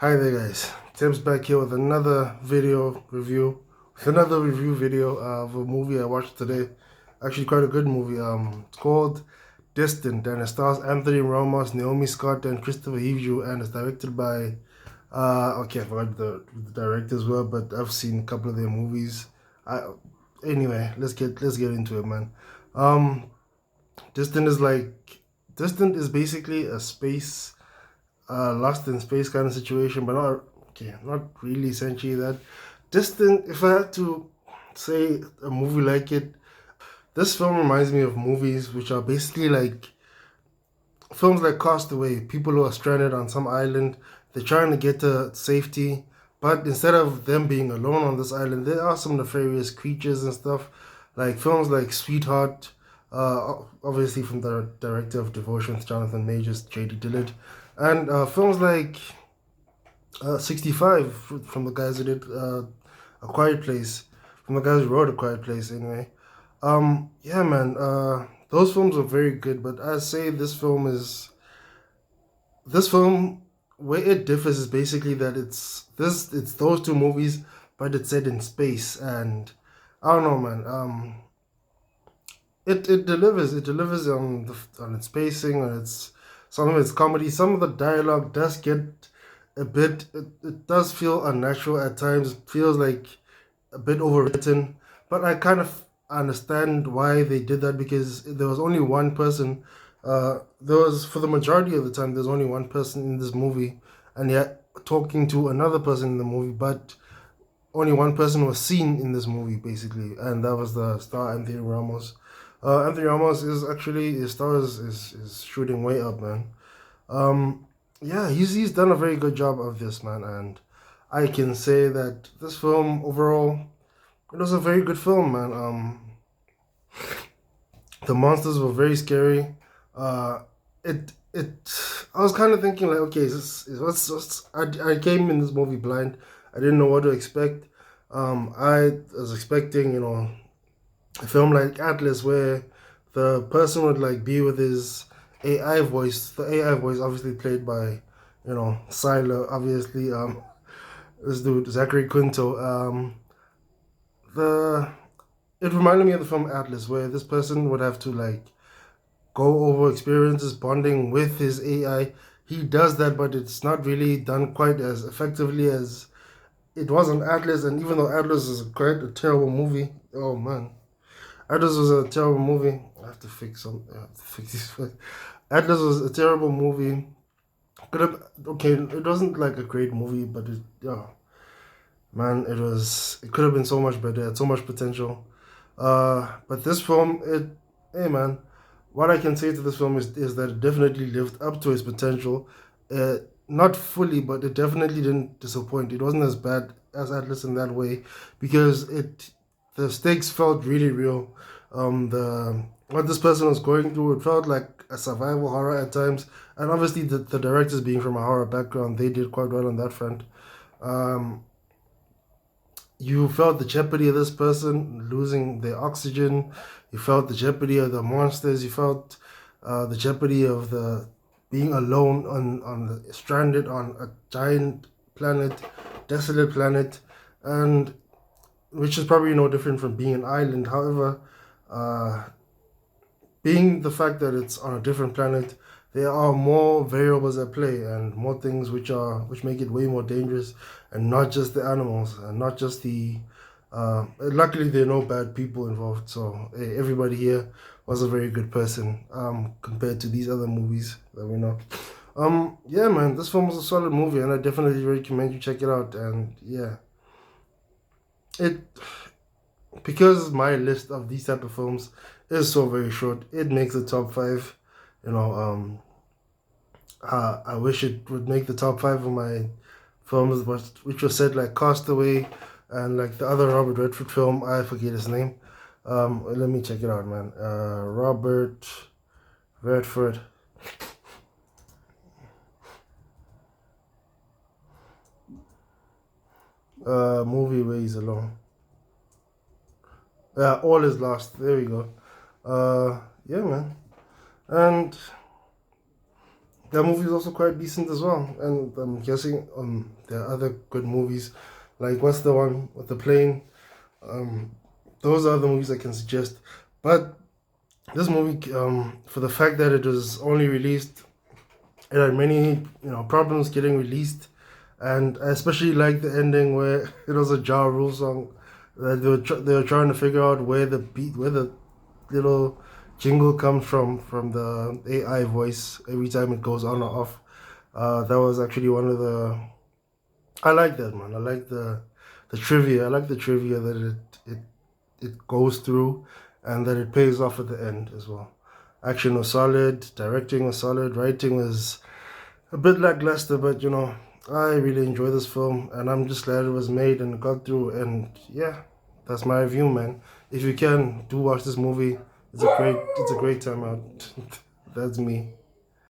Hi there guys, Tim's back here with another review video of a movie I watched today. Actually quite a good movie. It's called Distant and it stars Anthony Ramos, Naomi Scott and Christopher Hivju and it's directed by okay, I forgot the director as well, but I've seen a couple of their movies. I Anyway, let's get into it, man. Um Distant is Distant is basically a space lost in space kind of situation, but not really essentially that. Distant, if I had to say a movie like it, this film reminds me of movies which are basically like films like Castaway, people who are stranded on some island, they're trying to get to safety, but instead of them being alone on this island, there are some nefarious creatures and stuff. Like films like Sweetheart, obviously from the director of Devotions, Jonathan Majors, J.D. Dillard, and films like 65 from the guys who did A Quiet Place, from the guys who wrote A Quiet Place anyway. Yeah, man, those films are very good, but I say this film where it differs is basically that it's those two movies, but it's set in space, and I don't know, man. It delivers on its pacing, on its some of its comedy. Some of the dialogue does get it does feel unnatural at times. It feels like a bit overwritten, but I kind of understand why they did that because there was only one person. There was for the majority of the time there's only one person in this movie, and yet talking to another person in the movie, but only one person was seen in this movie basically, and that was the star Anthony Ramos. Anthony Ramos is actually his star is shooting way up, man. Yeah, he's done a very good job of this, man, and I can say that this film overall it was a very good film, man. The monsters were very scary. It I was kind of thinking like, okay, I came in this movie blind. I didn't know what to expect. I was expecting, a film like Atlas where the person would like be with his AI voice. The AI voice obviously played by, Silo, obviously, this dude, Zachary Quinto. The It reminded me of the film Atlas where this person would have to like go over experiences bonding with his AI. He does that, but it's not really done quite as effectively as it was on Atlas. And even though Atlas is quite a terrible movie, oh man, Atlas was a terrible movie. I have to fix this. Atlas was a terrible movie. Could have okay. It wasn't like a great movie, but yeah, man, it could have been so much better. It had so much potential. But this film, hey man, what I can say to this film is that it definitely lived up to its potential. Not fully, but it definitely didn't disappoint. It wasn't as bad as Atlas in that way because the stakes felt really real. The What this person was going through, it felt like a survival horror at times. And obviously, the directors being from a horror background, they did quite well on that front. Um, you felt the jeopardy of this person losing their oxygen. You felt the jeopardy of the monsters. You felt the jeopardy of the being alone stranded on a giant planet, desolate planet, and which is probably no different from being an island. However, uh, being the fact that it's on a different planet, there are more variables at play and more things which make it way more dangerous, and not just the animals and not just the. Luckily, there are no bad people involved, so everybody here was a very good person compared to these other movies that we know. Yeah, man, this film was a solid movie, and I definitely recommend you check it out. And yeah, it because my list of these type of films is so very short. It makes the top five. You know, I wish it would make the top five of my films, which was said like Castaway and like the other Robert Redford film. I forget his name. Let me check it out, man. Robert Redford. Movie where he's alone. All is lost. There we go. Yeah, man. And that movie is also quite decent as well. And I'm guessing there are other good movies, like what's the one with the plane? Um, those are the movies I can suggest. But this movie, for the fact that it was only released, it had many problems getting released, and I especially like the ending where it was a Ja Rule song that they were trying to figure out where the little jingle comes from the AI voice every time it goes on or off. That was actually one of the. I like that, man. I like the trivia. I like the trivia that it goes through, and that it pays off at the end as well. Action was solid, directing was solid, writing was a bit lackluster, but I really enjoy this film, and I'm just glad it was made and got through. And yeah, that's my review, man. If you can, do watch this movie. It's a great time out. That's me.